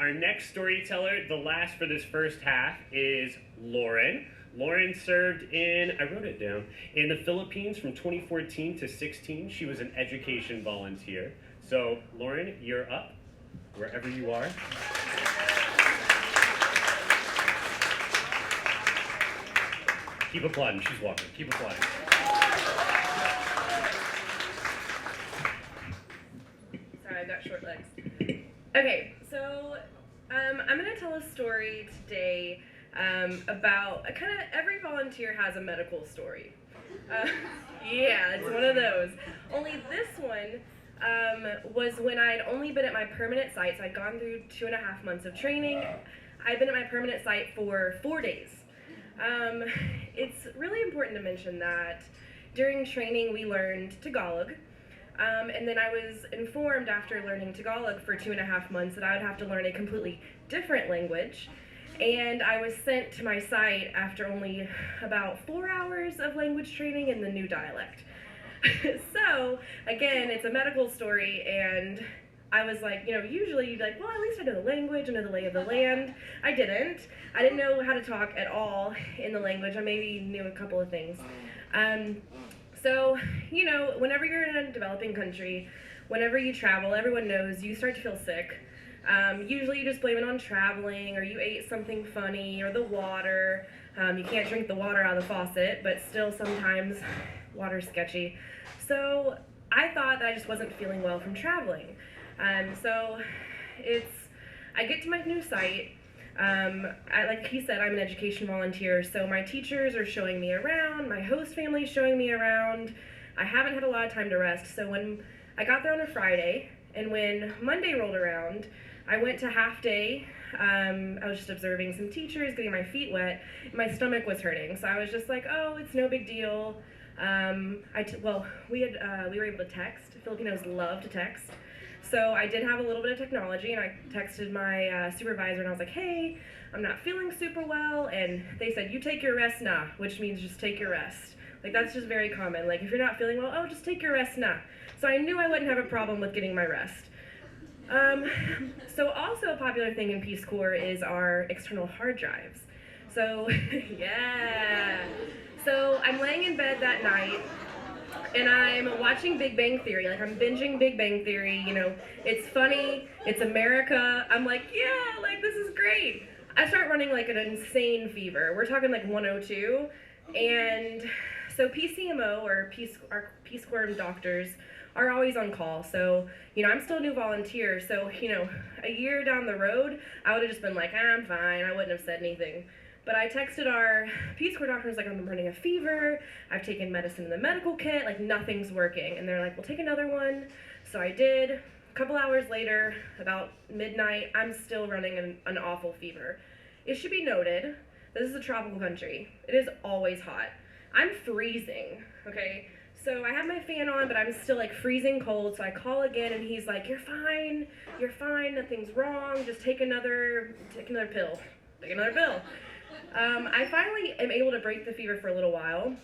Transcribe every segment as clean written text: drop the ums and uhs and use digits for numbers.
Our next storyteller, the last for this first half, is Lauren. Lauren served in, I wrote it down, in the Philippines from 2014 to 16. She was an education volunteer. So, Lauren, you're up, wherever you are. Keep applauding, she's walking. Keep applauding. Sorry, I've got short legs. Okay, so I'm going to tell a story today about kind of every volunteer has a medical story. Yeah, it's one of those. Only this one was when I'd only been at my permanent site, so I'd gone through 2.5 months of training. I'd been at my permanent site for 4 days. It's really important to mention that during training we learned Tagalog. And then I was informed after learning Tagalog for 2.5 months that I would have to learn a completely different language. And I was sent to my site after only about 4 hours of language training in the new dialect. So, again, it's a medical story, and I was like, usually you'd be like, well, at least I know the language, I know the lay of the land. I didn't. I didn't know how to talk at all in the language. I maybe knew a couple of things. So, whenever you're in a developing country, whenever you travel, everyone knows you start to feel sick. Usually you just blame it on traveling, or you ate something funny, or the water. You can't drink the water out of the faucet, but still sometimes water's sketchy. So I thought that I just wasn't feeling well from traveling. So I get to my new site. Like he said, I'm an education volunteer, so my teachers are showing me around, my host family is showing me around. I haven't had a lot of time to rest, so when I got there on a Friday, and when Monday rolled around, I went to half day. I was just observing some teachers, getting my feet wet. My stomach was hurting, so I was just like, oh, it's no big deal. We were able to text. Filipinos love to text. So I did have a little bit of technology, and I texted my supervisor, and I was like, hey, I'm not feeling super well, and they said, you take your rest now, which means just take your rest. Like, that's just very common. Like, if you're not feeling well, oh, just take your rest now. So I knew I wouldn't have a problem with getting my rest. So also a popular thing in Peace Corps is our external hard drives. So, yeah. So I'm laying in bed that night, and I'm watching Big Bang Theory. Like, I'm binging Big Bang Theory, it's funny, it's America. I'm like, yeah, like, this is great. I start running like an insane fever. We're talking like 102. And so PCMO, or our Peace Corps doctors, are always on call. So, I'm still a new volunteer. So, a year down the road, I would have just been like, I'm fine. I wouldn't have said anything. But I texted our Peace Corps doctors, like, I'm running a fever. I've taken medicine in the medical kit. Like, nothing's working. And they're like, well, take another one. So I did. A couple hours later, about midnight, I'm still running an awful fever. It should be noted, this is a tropical country. It is always hot. I'm freezing, okay? So I have my fan on, but I'm still like freezing cold, so I call again, and he's like, you're fine, nothing's wrong, just take another pill. Take another pill. I finally am able to break the fever for a little while,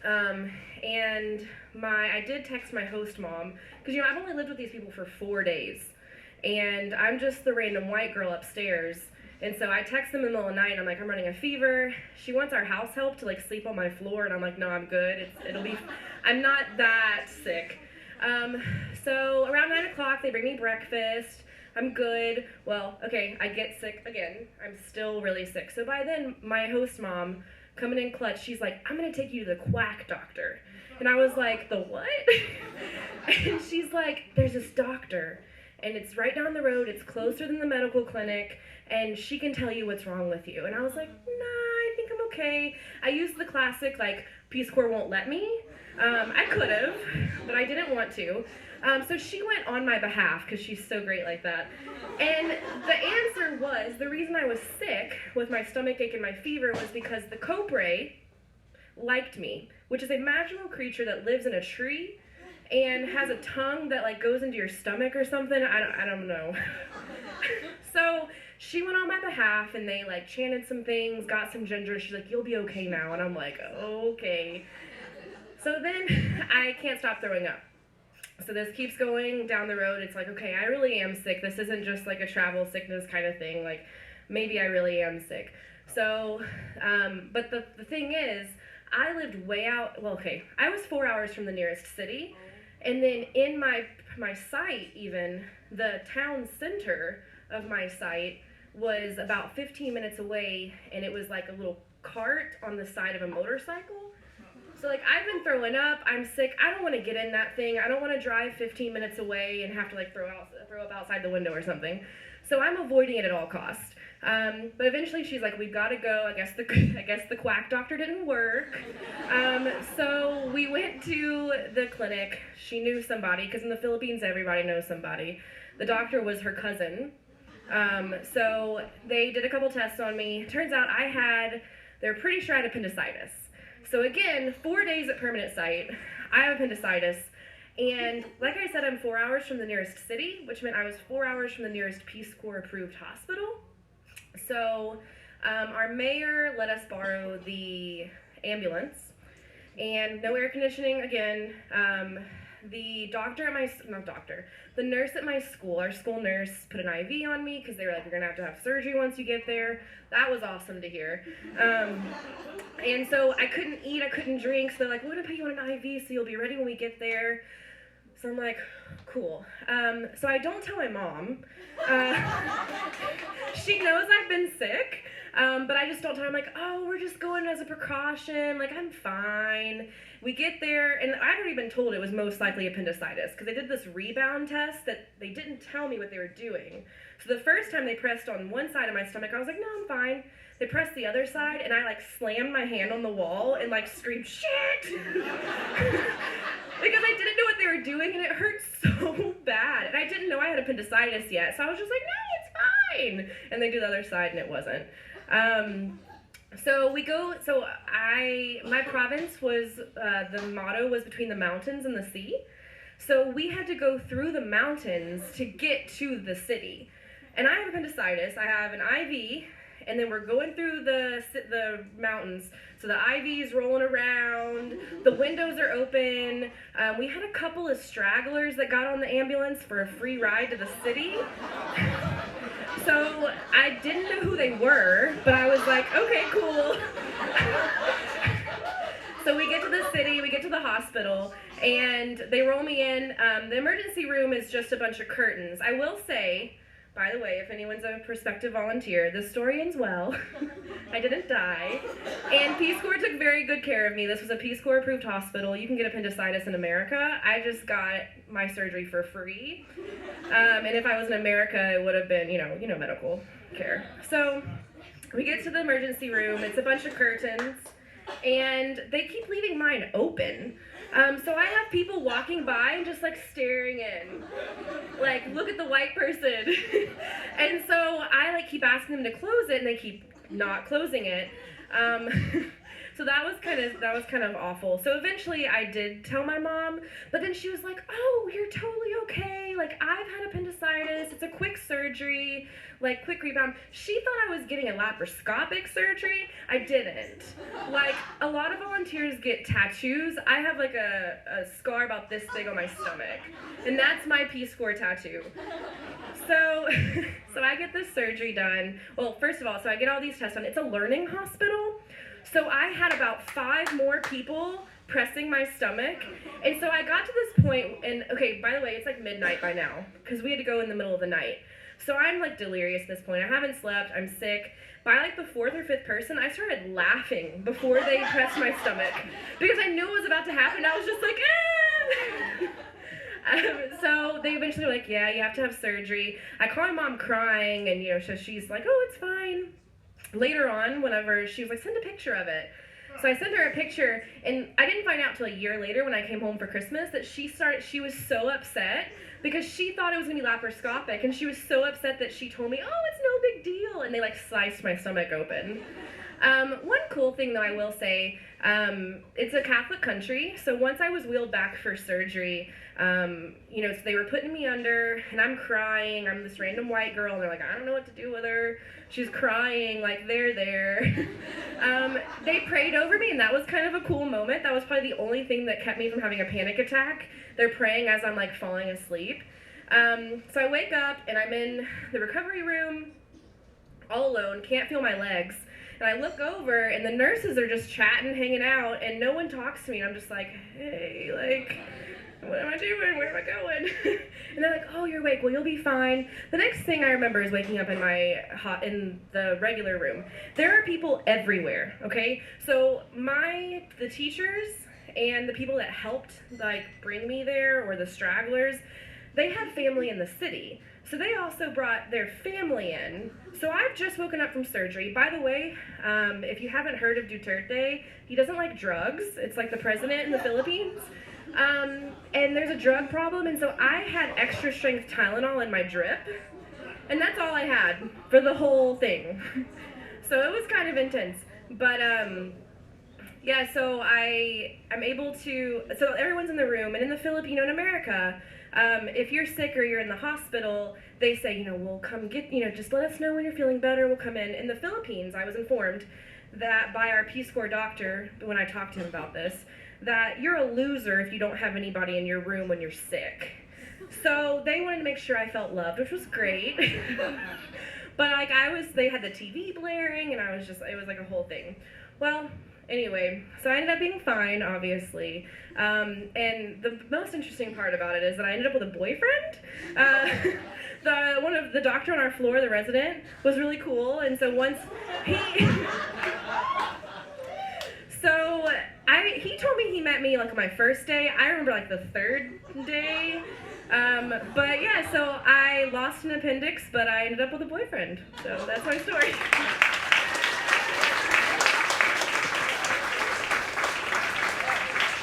and I did text my host mom, because I've only lived with these people for 4 days, and I'm just the random white girl upstairs. And so I text them in the middle of the night, and I'm like, I'm running a fever. She wants our house help to like sleep on my floor, and I'm like, no, I'm good. I'm not that sick. So around 9 o'clock, they bring me breakfast. I'm good. Well, okay, I get sick again. I'm still really sick. So by then, my host mom, coming in clutch, she's like, I'm gonna take you to the quack doctor. And I was like, the what? And she's like, there's this doctor, and it's right down the road. It's closer than the medical clinic, and she can tell you what's wrong with you. And I was like, nah, I think I'm okay. I used the classic, like, Peace Corps won't let me. I could have, but I didn't want to. So she went on my behalf, because she's so great like that. And the answer was, the reason I was sick with my stomach ache and my fever was because the copray liked me, which is a magical creature that lives in a tree and has a tongue that like goes into your stomach or something. I don't know. So she went on my behalf, and they like chanted some things, got some ginger. She's like, you'll be okay now. And I'm like, okay. So then I can't stop throwing up. So this keeps going down the road. It's like, okay, I really am sick. This isn't just like a travel sickness kind of thing. Like, maybe I really am sick. So, but the thing is, I lived way out, well, okay, I was 4 hours from the nearest city. And then in my site, even, the town center of my site was about 15 minutes away, and it was like a little cart on the side of a motorcycle. So, like, I've been throwing up, I'm sick, I don't want to get in that thing, I don't want to drive 15 minutes away and have to, like, throw up outside the window or something. So I'm avoiding it at all costs. But eventually she's like, we've got to go, I guess the quack doctor didn't work. So we went to the clinic. She knew somebody, because in the Philippines everybody knows somebody. The doctor was her cousin. So they did a couple tests on me. Turns out they're pretty sure I had appendicitis. So again, 4 days at permanent site, I have appendicitis, and like I said, I'm 4 hours from the nearest city, which meant I was 4 hours from the nearest Peace Corps approved hospital. So our mayor let us borrow the ambulance, and no air conditioning again. The nurse at my school, our school nurse, put an IV on me because they were like, you're gonna have to have surgery once you get there. That was awesome to hear. And so I couldn't eat, I couldn't drink, so they're like, we're gonna put you on an IV so you'll be ready when we get there. So I'm like, cool. So I don't tell my mom. She knows I've been sick, but I just don't tell her. I'm like, oh, we're just going as a precaution, like I'm fine. We get there, and I'd already been told it was most likely appendicitis, because they did this rebound test that they didn't tell me what they were doing. So the first time they pressed on one side of my stomach, I was like, no, I'm fine. They pressed the other side, and I like slammed my hand on the wall and like screamed, shit! Because I didn't know what they were doing, and it hurt so bad. And I didn't know I had appendicitis yet, so I was just like, no, it's fine. And they did the other side, and it wasn't. My province was, the motto was between the mountains and the sea. So we had to go through the mountains to get to the city. And I have appendicitis, I have an IV, and then we're going through the mountains. So the IV's rolling around, the windows are open. We had a couple of stragglers that got on the ambulance for a free ride to the city. So I didn't know who they were, but I was like, okay, cool. So we get to the city, we get to the hospital, and they roll me in. The emergency room is just a bunch of curtains. I will say, by the way, if anyone's a prospective volunteer, this story ends well. I didn't die. And Peace Corps took very good care of me. This was a Peace Corps approved hospital. You can get appendicitis in America. I just got my surgery for free. And if I was in America, it would have been, you know, medical care. So we get to the emergency room. It's a bunch of curtains. And they keep leaving mine open. So I have people walking by and just like staring in, like, look at the white person. And so I like keep asking them to close it, and they keep not closing it. So that was kind of awful. So eventually I did tell my mom, but then she was like, oh, you're totally okay. Like, I've had appendicitis. It's a quick surgery, like quick rebound. She thought I was getting a laparoscopic surgery. I didn't. Like, a lot of volunteers get tattoos. I have like a scar about this big on my stomach, and that's my Peace Corps tattoo. So I get this surgery done. Well, first of all, so I get all these tests done. It's a learning hospital. So I had about 5 more people pressing my stomach. And so I got to this point, and okay, by the way, it's like midnight by now, because we had to go in the middle of the night. So I'm like delirious at this point. I haven't slept, I'm sick. By like the 4th or 5th person, I started laughing before they pressed my stomach, because I knew it was about to happen. I was just like, ah! So they eventually were like, yeah, you have to have surgery. I call my mom crying, and so she's like, oh, it's fine. Later on, whenever she was like, send a picture of it. So I sent her a picture, and I didn't find out till a year later when I came home for Christmas that she was so upset because she thought it was gonna be laparoscopic, and she was so upset that she told me, oh, it's no big deal, and they like sliced my stomach open. One cool thing, though, I will say, it's a Catholic country, so once I was wheeled back for surgery, so they were putting me under, and I'm crying. I'm this random white girl, and they're like, I don't know what to do with her. She's crying, like, they're there. They prayed over me, and that was kind of a cool moment. That was probably the only thing that kept me from having a panic attack. They're praying as I'm, like, falling asleep. So I wake up, and I'm in the recovery room, all alone, can't feel my legs. And I look over, and the nurses are just chatting, hanging out, and no one talks to me. And I'm just like, hey, like, what am I doing? Where am I going? And they're like, oh, you're awake. Well, you'll be fine. The next thing I remember is waking up in in the regular room. There are people everywhere, okay? So the teachers and the people that helped, like, bring me there, or the stragglers, they had family in the city. So they also brought their family in. So I've just woken up from surgery. By the way, if you haven't heard of Duterte, he doesn't like drugs. It's like the president in the Philippines. And there's a drug problem, and so I had extra strength Tylenol in my drip. And that's all I had for the whole thing. So it was kind of intense. But yeah, so I'm able to, so everyone's in the room, and in the Philippines, in America, if you're sick or you're in the hospital, they say, we'll come get, just let us know when you're feeling better, we'll come in. In the Philippines, I was informed that by our Peace Corps doctor, when I talked to him about this, that you're a loser if you don't have anybody in your room when you're sick. So they wanted to make sure I felt loved, which was great. But like they had the TV blaring, and it was like a whole thing. Well, anyway, so I ended up being fine, obviously. And the most interesting part about it is that I ended up with a boyfriend. The doctor on our floor, the resident, was really cool, and so once he told me he met me like on my first day. I remember like the third day. But yeah, so I lost an appendix, but I ended up with a boyfriend. So that's my story.